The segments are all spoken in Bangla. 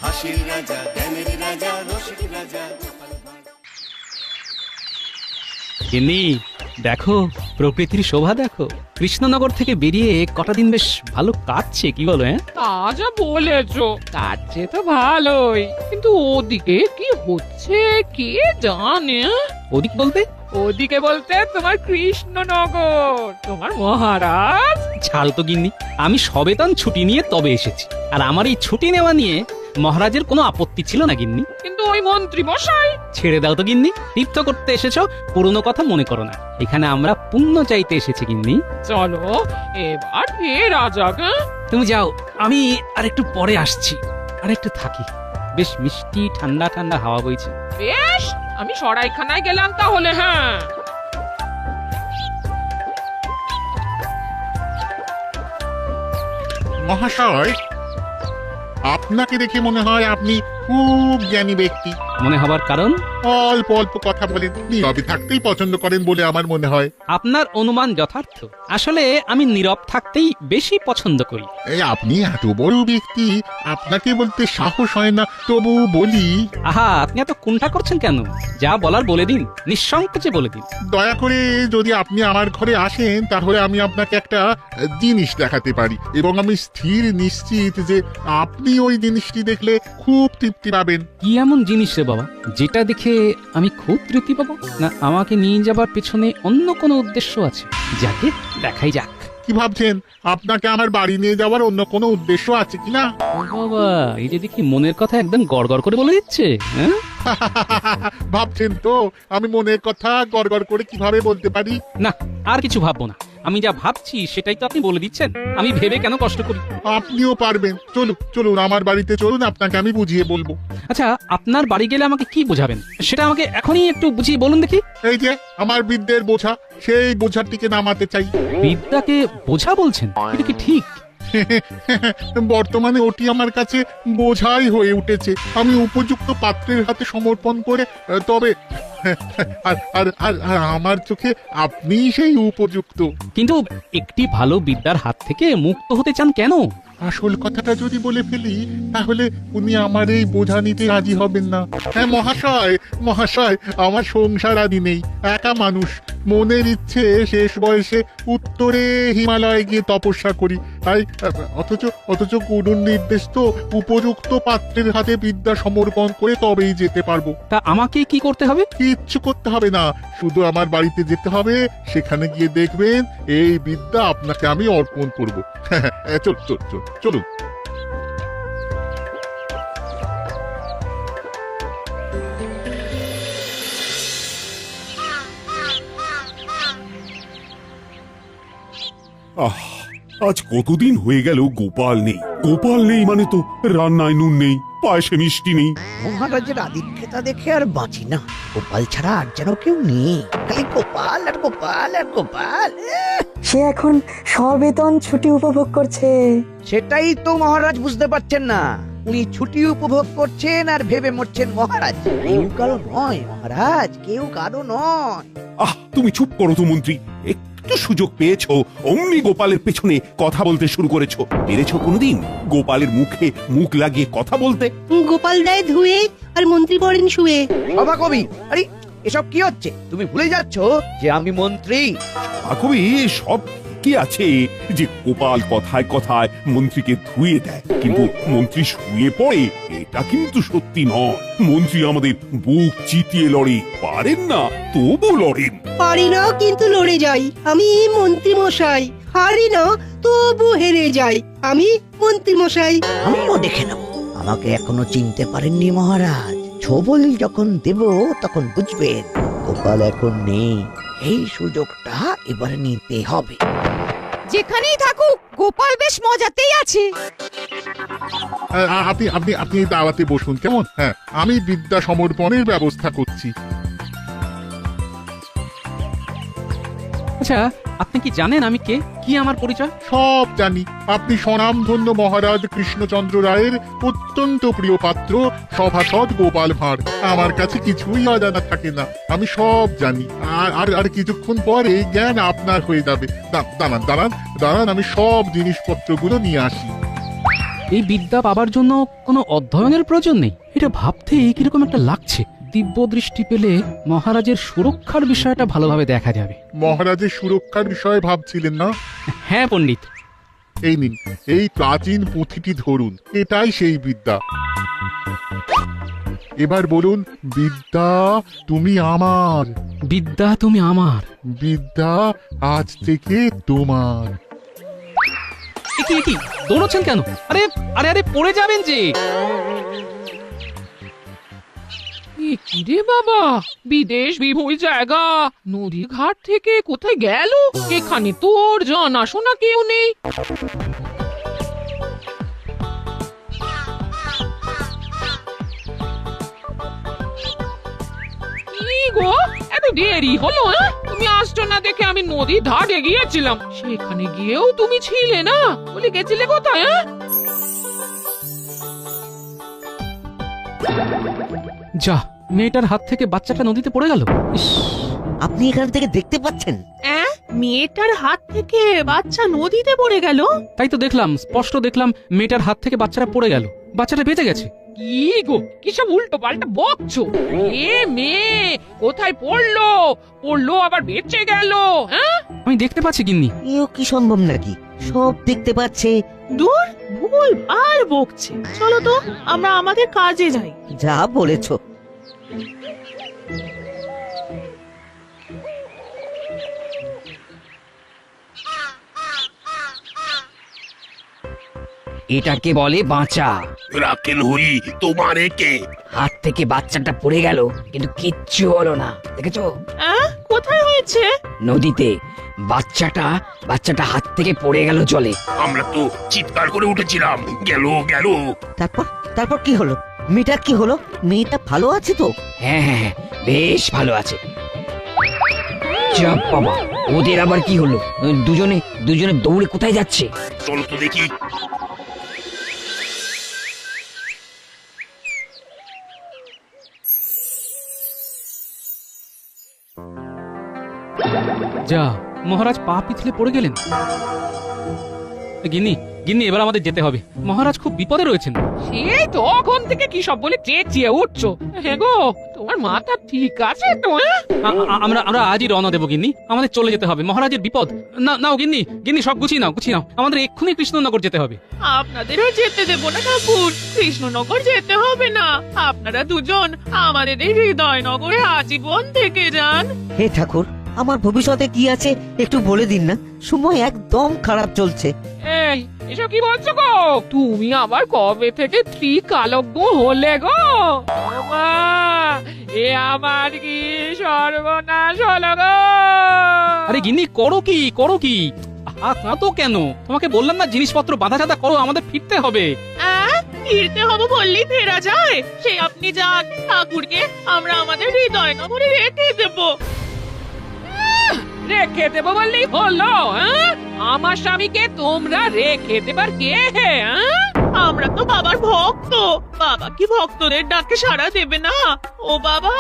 হাসির রাজা, জ্ঞানের রাজা, রসিক রাজা। গিন্নি, দেখো প্রকৃতির শোভা দেখো। কৃষ্ণনগর থেকে বেরিয়ে কটা দিন বেশ ভালো কাটছে, কি বলো? তা যা বলেছো, কাটছে তো ভালোই, কিন্তু ওদিকে কি হচ্ছে কে জানে। ওদিক বলতে? ওদিকে বলতে তোমার কৃষ্ণনগর, তোমার মহারাজ। ছাড় তো গিন্নি, আমি সবেতন ছুটি নিয়ে তবে এসেছি, আর আমার এই ছুটি নেওয়া নিয়ে মহারাজের কোনো আপত্তি ছিল না গিন্নি। কিন্তু ওই মন্ত্রী মশাই। ছেড়ে দাও তো গিন্নি, তীর্থ করতে এসেছো, পুরনো কথা মনে করো না। এখানে আমরা পুণ্য চাইতে এসেছি গিন্নি। চলো এবার ফেরা যাক। তুমি যাও, আমি আর একটু পরে আসছি, আর একটু থাকি। বেশ মিষ্টি ঠান্ডা ঠান্ডা হাওয়া বইছে। বেশ, আমি সরাইখানায় গেলাম তাহলে। হ্যাঁ, মহাশয়, আপনাকে দেখে মনে হয় আপনি খুব জ্ঞানী ব্যক্তি। মনে হবার কারণ? অল্প অল্প কথা বলেন, নীরবে থাকতেই পছন্দ করেন বলে আমার মনে হয়। আপনার অনুমান যথার্থ। আসলে আমি নীরব থাকতেই বেশি পছন্দ করি। এই আপনি এত বড় ব্যক্তি, আপনাকে বলতে সাহস হয় না, তবু বলি। আহা, আপনি এত কুণ্ঠা করছেন কেন? যা বলার বলে দিন, নিঃসংকোচে বলে দিন। দয়া করে যদি আপনি আমার ঘরে আসেন, তাহলে আমি আপনাকে একটা জিনিস দেখাতে পারি, এবং আমি স্থির নিশ্চিত যে আপনি ওই জিনিসটি দেখলে খুব তৃপ্তি পাবেন। কি এমন জিনিস রে বাবা, যেটা দেখে আমি খুব তৃপ্তি পাবো? না আমাকে নিয়ে যাবার পেছনে অন্য কোনো উদ্দেশ্য আছে? যাকে দেখাই যাক। কি ভাবছেন, আপনাকে আমার বাড়ি নিয়ে যাওয়ার অন্য কোনো উদ্দেশ্য আছে কিনা? বাবা, এই যে দেখি মনের কথা একদম গড়গড় করে বলে দিচ্ছে। হ্যাঁ, ভাবছেন তো আমি মনের কথা গড়গড় করে কিভাবে বলতে পারি? না আর কিছু ভাববো না। আমি যা ভাবছি সেটাই তো আপনি বলে দিচ্ছেন। আমি ভেবে কেন কষ্ট করি? আপনিও পারবেন। চলুন চলুন, আমার বাড়িতে চলুন, আপনাকে আমি বুঝিয়ে বলবো। আচ্ছা, আপনার বাড়ি গেলে আমাকে কি বোঝাবেন সেটা আমাকে এখনই একটু বুঝিয়ে বলুন দেখি। এই যে আমার বিদ্যের বোঝা, সেই বোঝাটিকে নামাতে চাই। বিদ্যাকে বোঝা বলছেন? এটা কি ঠিক? বর্তমানে ওটি আমার কাছে বোঝাই হয়ে উঠেছে। আমি উপযুক্ত পাত্রের হাতে সমর্পণ করে তবে আর আর আর আর আমার চোখে আপনিই সেই উপযুক্ত। কিন্তু একটি ভালো বিদ্যার হাত থেকে মুক্ত হতে চান কেন? আসল কথাটা যদি বলে ফেলি, তাহলে উনি আমার এই বোঝা নিতে রাজি হবেন না। হ্যাঁ মহাশয়, মহাশয়, আমার সংসার আদি নেই, একা মানুষ। মনের ইচ্ছে শেষ বয়সে উত্তরে হিমালয়ে গিয়ে তপস্যা করি। তাই অথচ অথচ গুরুর নির্দেশ তো উপযুক্ত পাত্রের হাতে বিদ্যা সমর্পণ করে তবেই যেতে পারবো। তা আমাকে কি করতে হবে? কিচ্ছু করতে হবে না, শুধু আমার বাড়িতে যেতে হবে। সেখানে গিয়ে দেখবেন এই বিদ্যা আপনাকে আমি অর্পণ করবো। চল চল চল চলুন। আহ, আজ কতদিন হয়ে গেল গোপাল নেই। গোপাল নেই মানে তো রান্নায় নুন নেই, পায়েসে মিষ্টি নেই। মহারাজের আদিক্ষেতা দেখে আর বাঁচি না। গোপাল ছাড়া আর যেন কেউ নেই, খালি গোপাল আর গোপাল আর গোপাল। সে এখন সবেতন ছুটি উপভোগ করছে। সেটাই তো মহারাজ বুঝতে পারছেন না। উনি ছুটি উপভোগ করছেন আর ভেবে মরছেন মহারাজ। কেউ কারো নয় মহারাজ, কেউ কারো নয়। তুমি চুপ করো তো মন্ত্রী। একটু সুযোগ পেয়েছো, অমনি গোপালের পেছনে কথা বলতে শুরু করেছো। পেরেছো কোনোদিন গোপালের মুখে মুখ লাগিয়ে কথা বলতে? গোপাল দেয় ধুয়ে আর মন্ত্রী পড়েন শুয়ে। বাবা কবি, আরে এসব কি হচ্ছে? তুমি ভুলে যাচ্ছ যে আমি মন্ত্রী। কবি, সব কি আছে যে গোপাল কথায় কথায় মন্ত্রীকে ধুয়ে দেয়, কিন্তু মন্ত্রী শুয়ে পড়ে, এটা কিন্তু সত্যি নয়। মন্ত্রী আমাদের বুক চিতিয়ে লড়ে, পারেন না তবু লড়েন। পারি না কিন্তু লড়ে যাই, আমি মন্ত্রী মশাই। হারি না তবু হেরে যাই, আমি মন্ত্রী মশাই। আমিও দেখে নেব। আমাকে এখনো চিনতে পারেননি মহারাজ। ছবল যখন দেব তখন বুঝবেন গোপাল এখন নেই। এই সুযোগটা এবারে নিতে হবে। যেখানেই থাকুক গোপাল বেশ মজাতেই আছে। আপনি আপনি আপনি দাওয়াতে বসুন কেমন? হ্যাঁ, আমি বিদ্যা সমর্পণের ব্যবস্থা করছি। আচ্ছা, আপনি কি জানেন আমি কে, কি আমার পরিচয়? সব জানি। আপনি স্বনামধন্য মহারাজ কৃষ্ণচন্দ্র রায়ের অত্যন্ত প্রিয় পাত্র, সভাসদ গোপাল ভাঁড়। আমার কাছে কিছুই অজানা থাকে না, আমি সব জানি। আর আর কিছুক্ষণ পরে জ্ঞান আপনার হয়ে যাবে। দাঁড়ান দাঁড়ান দাঁড়ান, আমি সব জিনিসপত্রগুলো নিয়ে আসি। এই বিদ্যা পাবার জন্য কোনো অধ্যয়নের প্রয়োজন নেই। এটা ভাবতেই কিরকম একটা লাগছে। দিব্য দৃষ্টি পেলে মহারাজের সুরক্ষার বিষয়টা ভালোভাবে দেখা যাবে। মহারাজের সুরক্ষার বিষয়ে ভাবছিলেন না? হ্যাঁ পণ্ডিত। এই নিন, এই প্রাচীন পুঁথিটি ধরুন, এটাই সেই বিদ্যা। এবার বলুন, বিদ্যা তুমি আমার। বিদ্যা তুমি আমার। বিদ্যা আজ থেকে তোমার। কি কি দৌড়চ্ছেন কেন? আরে আরে আরে পড়ে যাবেন যে। এ কি রে বাবা, বিদেশ বিভুল জায়গা, নদীর ঘাট থেকে কোথায় গেল? এখানে তোর জানাশোনা কেউ নেই। কি গো, এত দেরি হলো? তুমি আসছো না দেখে আমি নদীর ধারে গিয়েছিলাম, সেখানে গিয়েও তুমি ছিলে না। বলে গেছিলে কোথায়? যা, মেয়েটার হাত থেকে বাচ্চাটা নদীতে পড়ে গেল। ইস, আপনি এখান থেকে দেখতে পাচ্ছেন? মেয়েটার হাত থেকে বাচ্চা নদীতে পড়ে গেল? তাই তো দেখলাম, স্পষ্ট দেখলাম মেয়েটার হাত থেকে বাচ্চাটা পড়ে গেল। বাচ্চাটা বেঁচে গেছে। কি গো, কিসব উল্টো পাল্টা বকছো? এ মেয়ে কোথায় পড়লো? পড়লো আবার বেঁচে গেল? হ্যাঁ, আমি দেখতে পাচ্ছি গিন্নি। এও কি সম্ভব নাকি? সব দেখতে পাচ্ছে। দূর, ভুল আর বকছে। চলো তো আমরা আমাদের কাজে যাই। যা বলেছো। এটাকে বলে বাঁচা। রাখেন হই তোমার একে। হাত থেকে বাচ্চাটা পড়ে গেল, কিন্তু কিচ্ছু হলো না। দেখেছো? কোথায় হয়েছে? নদীতে। বাচ্চাটা হাত থেকে পড়ে গেল জলে। আমরা তো চিৎকার করে উঠেছিলাম, গেল গেল। তারপর কি হলো? মেয়েটার কি হলো? মেয়েটা ভালো আছে তো? হ্যাঁ হ্যাঁ হ্যাঁ, বেশ ভালো আছে। চাপ বাবা, ওদের আবার কি হলো? দুজনে দৌড়ে কোথায় যাচ্ছে? চলো তো দেখি। যা, মহারাজ পা পিছলে পড়ে গেলেন। গিন্নি গিন্নি, এবার আমাদের যেতে হবে। মহারাজ খুব বিপদে রয়েছেন। সে তখন থেকে কি সব বলে চেঁচিয়ে উঠছো? হ্যাঁ গো, তোমার মাথা ঠিক আছে তো? আমরা আজই রওনা দেবো গিন্নি। আমাদের চলে যেতে হবে, মহারাজের বিপদ। নাও গিন্নি সব গুছিয়ে নাও। আমাদের এক্ষুনি কৃষ্ণনগর যেতে হবে। আপনাদেরও যেতে দেবো না ঠাকুর, কৃষ্ণনগর যেতে হবে না। আপনারা দুজন আমাদের এই হৃদয়নগরে আজীবন থেকে যান। হে ঠাকুর, আমার ভবিষ্যতে কি আছে একটু বলে দিন না। সময় একদম খারাপ চলছে। এই, এসব কি বলছো গো? তুমি আবার কবে থেকে ত্রিকালজ্ঞ হলে গো? মা, এ আমার কি সর্বনাশ হলো গো? আরে গিন্নি, করো কি? হাত তো কেন? তোমাকে বললাম না, জিনিসপত্র বাঁধা চাঁদা করো, আমাদের ফিরতে হবে। ফিরতে হবে বললেই ফেরা যায়? সে আপনি যান, ঠাকুরকে আমরা আমাদের হৃদয়নগরে রেখে দেবো। রেখে দেবো বললেই হলো? আমার স্বামীকে তোমরা রেখে দেবার কে? আমরা তো বাবার ভক্ত, বাবা কি ভক্তদের ডাকে সাড়া দেবে না? ও বাবা,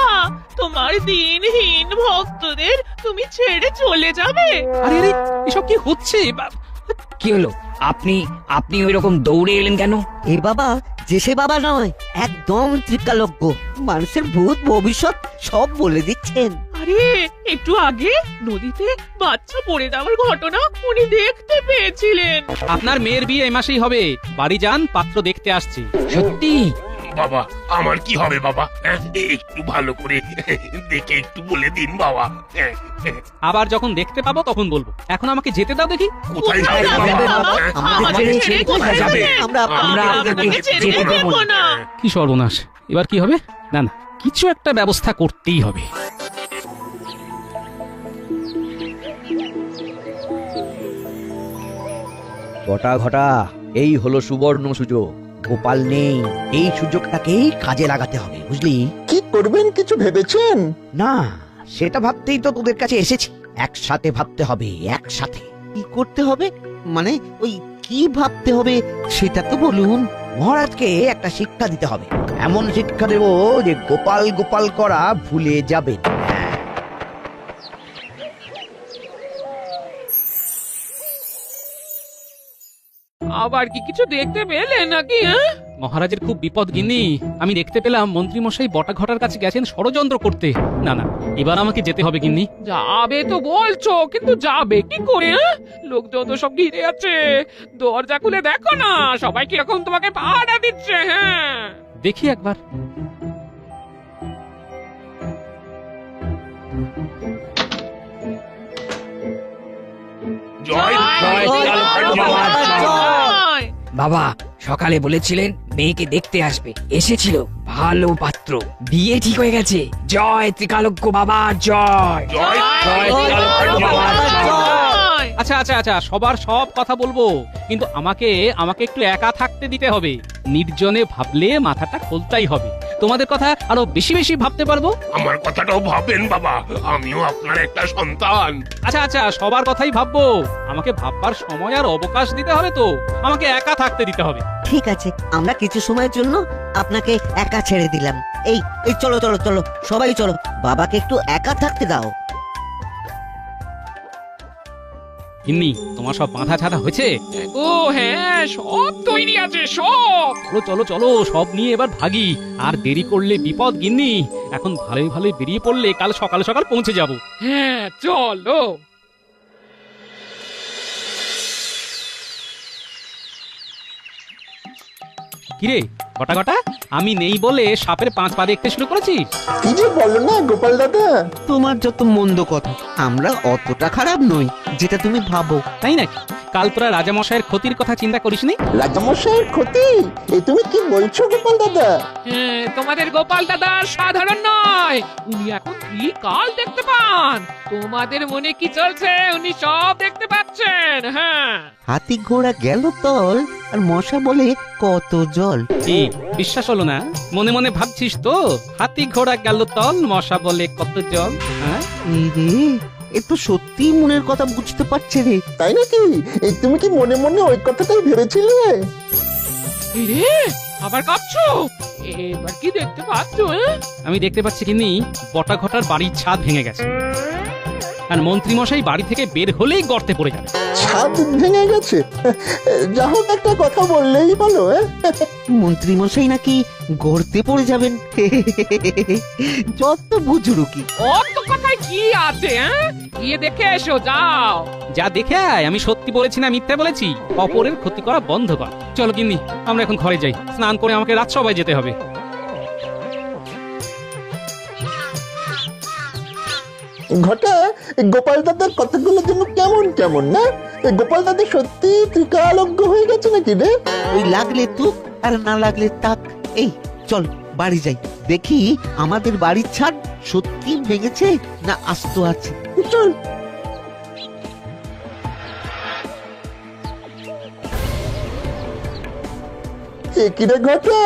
তোমার দিনহীন ভক্তদের তুমি ছেড়ে চলে যাবে? আরে এসব কি হচ্ছে? কি হলো? আপনি ওই রকম দৌড়ে এলেন কেন? এ বাবা যে সে বাবা নয়, একদম ত্রিকালজ্ঞ। মানুষের ভূত ভবিষ্যৎ সব বলে দিচ্ছেন। আরে একটু আগে নদীতে বাচ্চা পড়ে যাওয়ার ঘটনা উনি দেখতে পেয়েছিলেন। আপনার মেয়ের বিয়ে এই মাসেই হবে। বাড়ি যান, পাত্র দেখতে আসছে। সত্যি? বাবা, আমার কি হবে বাবা? একটু ভালো করে দেখে একটু বলে দিন বাবা। আবার যখন দেখতে পাবো তখন বলবো। এখন আমাকে যেতে দাও দেখি। কোথায় কোথায় যাবে যাবে বাবা? বাবা? আমাদের ছেড়ে কোথায় যাবে? আমরা আপনাকে ছেড়ে দেব না। কি সর্বনাশ! এবার কি হবে? না, কিছু একটা ব্যবস্থা করতেই হবে। ঘটা, এই হলো সুবর্ণ সুযোগ। গোপাল নেই, এই সুযোগটাকেই কাজে লাগাতে হবে, বুঝলি? কি করবেন কিছু ভেবেছেন? না, সেটা ভাবতেই তো তোদের কাছে এসেছি। একসাথে ভাবতে হবে, একসাথে। কি করতে হবে মানে? ওই কি ভাবতে হবে সেটা তো বলুন। মহারাজকে একটা শিক্ষা দিতে হবে, এমন শিক্ষা দেব যে গোপাল গোপাল করা ভুলে যাবেন। আবার কি কিছু দেখতে পেলে নাকি? মহারাজের খুব বিপদ গিন্নি। আমি দেখতে পেলাম মন্ত্রী মশাই বটা ঘটার কাছে গেছেন ষড়যন্ত্র করতে। না না, এবার আমাকে যেতে হবে গিন্নি। যাবে তো বলছো, কিন্তু যাবে কি করে? লোকজন তো সব ঘিরে আছে, দরজা খুলে দেখো না, সবাই কিরকম তোমাকে পাহারা দিচ্ছে। হ্যাঁ, দেখি একবার। জয় জয় কালক্রমা বাবার জয়। বাবা সকালে বলেছিলেন মেয়েকে দেখতে আসবে, এসেছিল, ভালো পাত্র, বিয়ে ঠিক হয়ে গেছে। জয় ত্রিকালজ্ঞ বাবা জয়। জয় জয় ত্রিকালজ্ঞ বাবা জয়। আচ্ছা আচ্ছা আচ্ছা, সবার সব কথা বলবো, কিন্তু আমাকে একটু একা থাকতে দিতে হবে। নির্জনে ভাবলে মাথাটা খোলতাই হবে। তোমাদের কথা আরো বেশি বেশি ভাবতে পারবো। আমার কথাটাও ভাবেন বাবা, আমিও আপনার একটা সন্তান। আচ্ছা আচ্ছা, সবার কথাই ভাববো। আমাকে ভাববার সময় আর অবকাশ দিতে হবে তো, আমাকে একা থাকতে দিতে হবে। ঠিক আছে, আমরা কিছু সময়ের জন্য আপনাকে একা ছেড়ে দিলাম। এই এই চলো চলো চলো, সবাই চলো, বাবাকে একটু একা থাকতে দাও। গিন্নি, তোমার সব বাঁধা ছাড়া হয়েছে? ও হ্যাঁ, সব তৈরি আছে সব। চলো চলো চলো, সব নিয়ে এবার ভাগি। আর দেরি করলে বিপদ গিন্নি। এখন ভালোই ভালোই বেরিয়ে পড়লে কাল সকাল সকাল পৌঁছে যাব। হ্যাঁ চলো। কিরে গটা গটা, আমি নেই বলে সাপের 5 পা দেখতে শুরু করেছিস? কি যে বলো না গোপাল দাদা। তোমার যত মন্দ কথা, আমরা অতটা খারাপ নই যেটা তুমি ভাবো। তাই নাকি? কাল তোরা রাজামশাইয়ের ক্ষতির কথা চিন্তা করিসনি? রাজামশাইয়ের ক্ষতি? এ তুমি কি বলছো গোপাল দাদা? হ্যাঁ, তোমাদের গোপাল দাদা সাধারণ নয়, উনি এখন কাল দেখতে পান। তোমাদের মনে কি চলছে উনি সব দেখতে পাচ্ছেন। হ্যাঁ, হাতি ঘোড়া গেল তল, আর মশা বলে কত জল। কি বিশ্বাস হলো না? মনে মনে ভাবছিস তো হাতি ঘোড়া গেল তল, মশা বলে কত জল। হ্যাঁ এই রে, এ তো সত্যি মনের কথা বুঝতে পারছে রে। তাই নাকি? এই তুমি কি মনে মনে ওই কথাটাই ভেবেছিলে? এই রে, আবার কাঁপছো? এবার কি দেখতে পাচ্ছ? আমি দেখতে পাচ্ছি কিন্নি, বটা ঘটার বাড়ির ছাদ ভেঙে গেছে, আর মন্ত্রী মশাই বাড়ি থেকে বের হলেই গর্তে পড়ে যাবে। ছাদ ভেঙে গেছে? যা হোক, একটা কথা বললেই ভালো। মন্ত্রী মশাই নাকি গর্তে পড়ে যাবেন? যত বুজুরুকি। অত কথায় কি আছে? গিয়ে দেখে এসো, যাও। যা দেখে আয়। আমি সত্যি বলেছি না মিথ্যা বলেছি? অপরের ক্ষতি করা বন্ধ কর। চলো গিন্নি, আমরা এখন ঘরে যাই। স্নান করে আমাকে রাজসভায় যেতে হবে। ঘটা, গোপাল দাদার কথাগুলো যেন কেমন কেমন না? গোপাল দাদা সত্যি ত্রিকালজ্ঞ হয়ে গেছে নাকি রে? ওই লাগলে তুক আর না লাগলে তাক। এই চল বাড়ি যাই, দেখি আমাদের বাড়ির ছাদ সত্যি ভেঙেছে না আস্ত আছে। চল। কিরে ঘটা,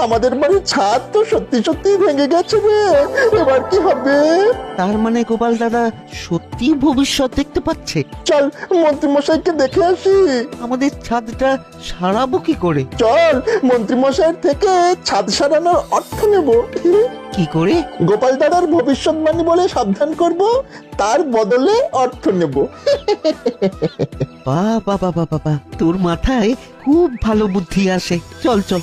আমাদের বাড়ির ছাদ তো সত্যি সত্যি ভেঙে গেছে রে। এবার কি হবে? তার মানে গোপাল দাদা সত্যি ভবিষ্যৎ দেখতে পাচ্ছে। চল মন্ত্রী মশাইকে দেখে আসি। আমাদের ছাদটা সারাবো কি করে? চল মন্ত্রী মশাইয়ের থেকে ছাদ সারানোর অর্থ নেব। কি করে? গোপাল দাদার ভবিষ্যৎবাণী বলে সাবধান করব, তার বদলে অর্থ নেব। বাবা বাবা বাবা, তোর মাথায় খুব ভালো বুদ্ধি আসে। চল চল।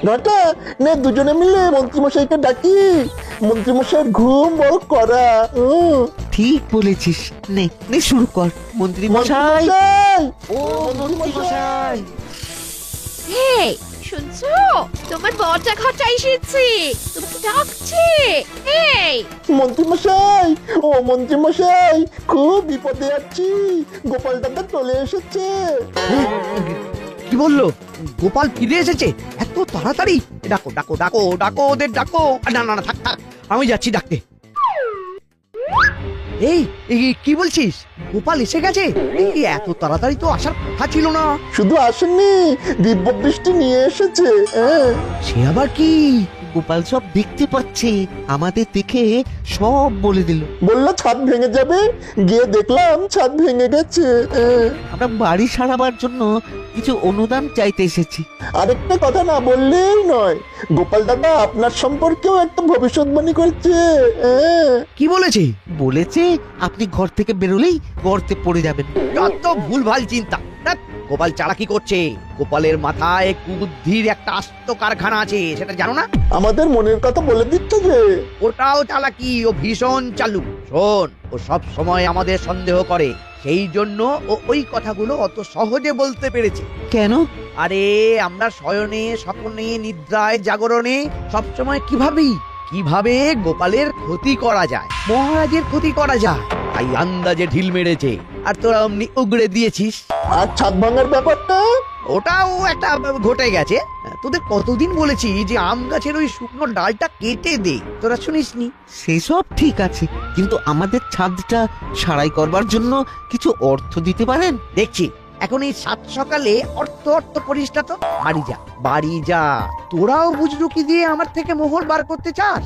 ঘটা, নে দুজনে মিলে মন্ত্রীমশাইকে ডাকি। মন্ত্রীমশাইয়ের ঘুম বড় করা। ঠিক বলেছিস, নে নে শুরু কর। মন্ত্রী মশাই, ও মন্ত্রী মশাই। এই শুনছো, তোমার বটা ঘটা এসেছে, তোমাকে ডাকছে। এই মন্ত্রীমশাই, ও মন্ত্রীমশাই, খুব বিপদে আছি। গোপাল দাদা চলে এসেছে। কি বললো? গোপাল ফিরে এসেছে এত তাড়াতাড়ি? ডাকো ডাকো ডাকো ডাকো, ওদের ডাকো। না না না, থাক থাক, আমি যাচ্ছি ডাকতে। এই কি বলছিস? গোপাল এসে গেছে? এই এত তাড়াতাড়ি তো আসার কথা ছিল না। শুধু আসেননি, দিব্য বৃষ্টি নিয়ে এসেছে। সে আবার কি? গোপাল সব দেখতে পাচ্ছে, আমাদের দেখে সব বলে দিল। বললো ছাদ ভেঙে যাবে, গিয়ে দেখলাম ছাদ ভেঙে গেছে। আমরা বাড়ি সারাবার জন্য কিছু অনুদান চাইতে এসেছি। আরেকটা কথা না বললেই নয়, গোপাল দাদা আপনার সম্পর্কেও একটা ভবিষ্যৎবাণী করছে। কি বলেছে? বলেছে আপনি ঘর থেকে বেরোলেই গর্তে পড়ে যাবেন। যত ভুলভাল চিন্তা। ধ্যাৎ, গোপাল চালাকি করছে। গোপালের মাথায় কুবুদ্ধির একটা আস্ত কারখানা আছে, সেটা জানো না? আমাদের মনের কথা বলে দিচ্ছে যে ওটাও চালাকি, ও ভীষণ চালু। শোন, ও সব সময় আমাদের সন্দেহ করে, সেই জন্য ও ওই কথাগুলো অত সহজে বলতে পেরেছে। কেন? আরে আমরা শয়নে স্বপ্নে নিদ্রায় জাগরণে সবসময় কিভাবে গোপালের ক্ষতি করা যায়, মহারাজের ক্ষতি করা যায়, তাই আন্দাজে ঢিল মেরেছে। আর তোরা অমনি উগড়ে দিয়েছিস। আর ছাদ ভাঙার ব্যাপারটা ওটাও একটা ঘটে গেছে। তোদের কতদিন বলেছি যে আম গাছের ওই শুকনো ডালটা কেটে দে, তোরা শুনিসনি। সেসব ঠিক আছে, কিন্তু আমাদের ছাদটা সারাই করবার জন্য কিছু অর্থ দিতে পারেন? দেখছি এখন এই সাত সকালে অর্থ করিস না তো। বাড়ি যা। তোরাও বুজরুকি দিয়ে আমার থেকে মোহর বার করতে চাস?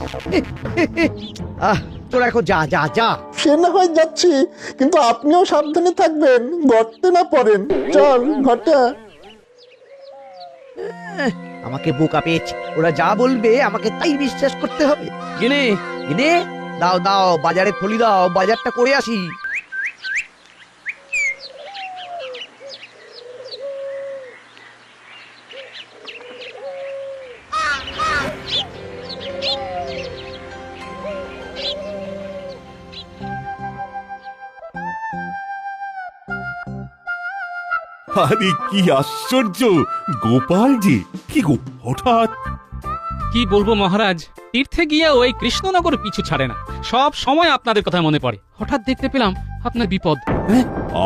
তোরা এখন যা যা যা। সে না হয় যাচ্ছি, কিন্তু আপনিও সাবধানে থাকবেন, গর্তে না পড়েন। চল ঘটা। আমাকে বোকা পেয়েছে। ওরা যা বলবে আমাকে তাই বিশ্বাস করতে হবে। গিনে গিনে দাও বাজারে থলি দাও, বাজারটা করে আসি। আরে কি আশ্চর্য, গোপাল যে কি গো হঠাৎ। কি বলবো মহারাজ, তীর্থে গিয়ে ওই কৃষ্ণনগর পিছু ছাড়ে না। সব সময় আপনাদের কথা মনে পড়ে। হঠাৎ দেখতে পেলাম আপনার বিপদ।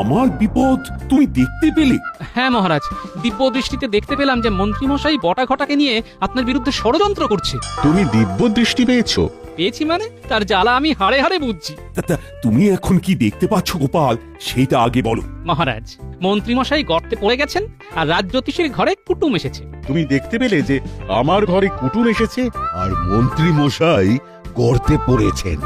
আমার বিপদ তুমি দেখতে পেলে? হ্যাঁ মহারাজ, দিব্য দৃষ্টিতে দেখতে পেলাম যে মন্ত্রীমশাই বটা ঘটাকে নিয়ে আপনার বিরুদ্ধে ষড়যন্ত্র করছে। তুমি দিব্য দৃষ্টি পেয়েছো? পেয়েছি মানে তার জ্বালা আমি হাড়ে হাড়ে বুঝছি। তুমি এখন কি দেখতে পাচ্ছ গোপাল, সেটা আগে বলো। মহারাজ, মন্ত্রীমশাই গর্তে পড়ে গেছেন আর রাজজ্যোতিষীর ঘরে কুটুম এসেছে। তুমি দেখতে পেলে যে আমার ঘরে কুটুম এসেছে আর মন্ত্রী মশাই গর্তে পড়েছেন?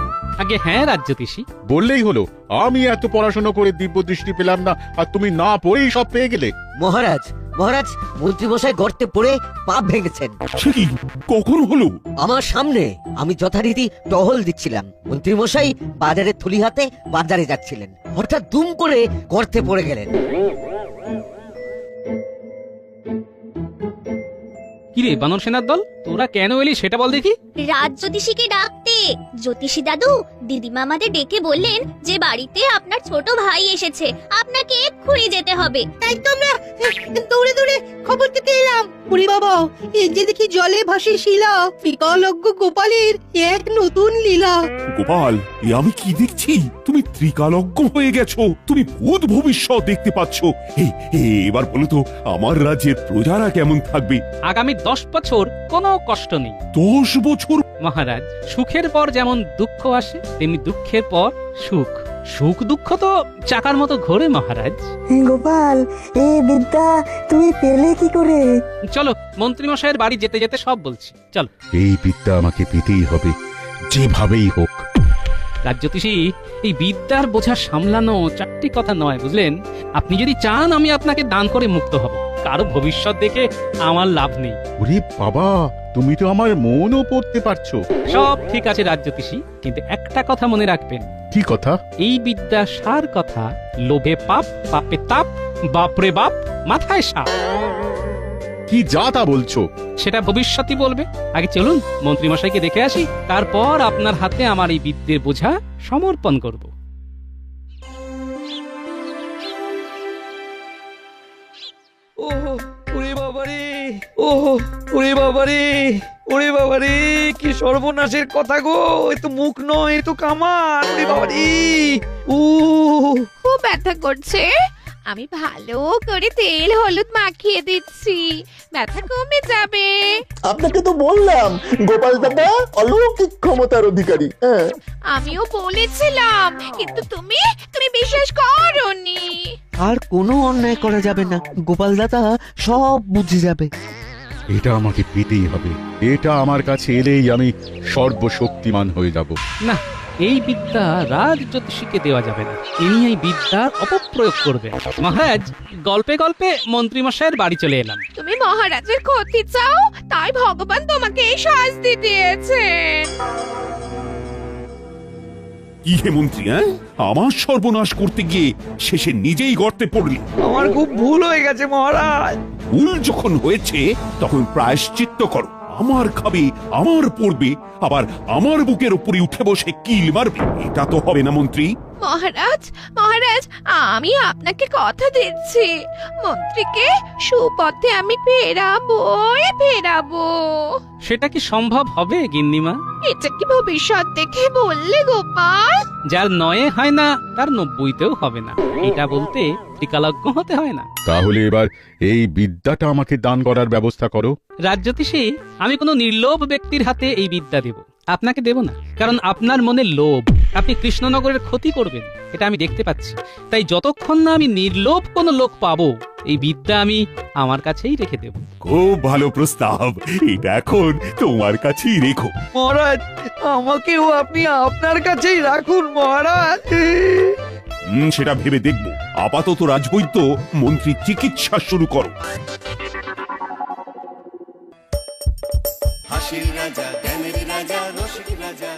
আগে হ্যাঁ রাজজ্যোতিষী। বললেই হলো, আমি এত পড়াশোনা করে দিব্য দৃষ্টি পেলাম না, আর তুমি না পড়েই সব পেয়ে গেলে। মহারাজ মন্ত্রীমশাই গর্তে পড়ে পা ভেঙেছেন। সে কি, কখন হলো? আমার সামনে। আমি যথারীতি টহল দিচ্ছিলাম। মন্ত্রীমশাই বাজারের থলি হাতে বাজারে যাচ্ছিলেন, হঠাৎ দুম করে গর্তে পড়ে গেলেন। কিরে বানর সেনার দল, তোরা কেন এলি সেটা বল দেখি। রাজজ্যোতিষীকে ডাকতে। জ্যোতিষী দাদু, দিদিমা আমাদের ডেকে বললেন যে বাড়িতে আপনার ছোট ভাই এসেছে, আপনাকে এক্ষুনি যেতে হবে। তাই তো আমরা দৌড়ে দৌড়ে খবর দিতে এলাম। ওরে বাবা, এই যে দেখি জলে ভাসে শিলা, ত্রিকালজ্ঞ গোপালের এক নতুন লীলা। গোপাল, এ আমি কি দেখছি? তুমি ত্রিকালজ্ঞ হয়ে গেছো, তুমি ভূত ভবিষ্যৎ দেখতে পাচ্ছ। এবার বলো তো, আমার রাজ্যের প্রজারা কেমন থাকবে? আগামী 10 বছর কোনো কষ্ট নেই। 10 বছর? মহারাজ, সুখের পর যেমন দুঃখ আসে, তেমনি দুঃখের পর সুখ। সুখ দুঃখ তো চাকার মতো ঘোরে মহারাজ। গোপাল, এই বিদ্যা তুমি পেলে কি করে? চলো, মন্ত্রী মশাইয়ের বাড়ি যেতে যেতে সব বলছি। চল। এই বিদ্যা আমাকে পেতেই হবে, যেভাবেই হোক। রাজজ্যোতিষী, এই বিদ্যার বোঝা সামলানো চারটি কথা নয়, বুঝলেন? আপনি যদি চান আমি আপনাকে দান করে মুক্ত হব, কারো ভবিষ্যৎ দেখে আমার লাভ নেই। ওরে বাবা, তুমি তো আমার মনও পড়তে পারছো। সব ঠিক আছে রাজজ্যোতিষী, কিন্তু একটা কথা মনে রাখবেন। কি কথা? এই বিদ্যা সার কথা, লোভে পাপ, পাপে তাপ, বাপরে বাপ, মাথায় সাপ। কি যা তা বলছো? সেটা ভবিষ্যৎই বলবে। আগে চলুন মন্ত্রী মশাইকে দেখে আসি, তারপর আপনার হাতে আমার এই বিদ্যের বোঝা সমর্পণ করব। ওরে বাবারে, কি সর্বনাশের কথা গো! এ তো মুখ নয়, এ তো কামান। ওরে বাবারে, খুব ব্যথা করছে। আমি ভালো করে তেল হলুদ মাখিয়ে দিচ্ছি, ব্যথা কমে যাবে। আপনাকে তো বললাম গোপাল দাদা অলৌকিক ক্ষমতার অধিকারী। আমিও বলেছিলাম, কিন্তু তুমি বিশ্বাস করোনি। আর কোনো অন্যায় করা যাবে না, গোপাল দাদা সব বুঝে যাবে। এটা আমাকে পেতেই হবে। এটা আমার কাছে এলেই আমি সর্বশক্তিমান হয়ে যাব। না, এই বিদ্যা রাজ জ্যোতিষীকে দেওয়া যাবে না। ইনি এই বিদ্যার অপপ্রয়োগ করবেন। মহারাজ, গল্পে গল্পে মন্ত্রী মশাইয়ের বাড়ি চলে এলাম। তুমি মহারাজের ক্ষতি চাও, তাই ভগবান তোমাকে এই শাস্তি দিয়েছেন। কি হে মন্ত্রী, আমার সর্বনাশ করতে গিয়ে শেষে নিজেই গর্তে পড়লি। আমার খুব ভুল হয়ে গেছে মহারাজ। ভুল যখন হয়েছে তখন প্রায়শ্চিত্ত করো। আমার খাবে, আমার পড়বে, আবার আমার বুকের উপরে উঠে বসে কিল মারবে। এটা তো হবে না মন্ত্রী। মহারাজ, মহারাজ, আমি আপনাকে কথা দিচ্ছি, মন্ত্রীকে সুপথে আমি ফেরাবো। সেটা কি সম্ভব হবে গিন্নিমা? এটা কি ভবিষ্যৎ দেখে বললে গোপাল? যার 9 হয় না তার 90তেও হবে না, এটা বলতে ত্রিকালজ্ঞ হতে হয় না। তাহলে এবার এই বিদ্যাটা আমাকে দান করার ব্যবস্থা করো। রাজজ্যোতিষী, আমি কোনো নির্লোভ ব্যক্তির হাতে এই বিদ্যা দেব, আপনাকে দেব না। কারণ আপনার মনে লোভ, আপনি কৃষ্ণনগরের ক্ষতি করবেন, এটা আমি দেখতে পাচ্ছি। তাই যতক্ষণ না আমি নির্লোভ কোনো লোক পাবো, এই বিদ্যা আমি আমার কাছেই রেখে দেব। খুব ভালো প্রস্তাব, এটা এখন তোমার কাছেই রেখো। মহারাজ, আমাকেও আপনি আপনার কাছেই রাখুন মহারাজ। সেটা ভেবে দেখব। আপাতত রাজবৈদ্য মন্ত্রী চিকিৎসা শুরু করো। হাসির রাজা, জ্ঞানের রাজা, রসিক রাজা।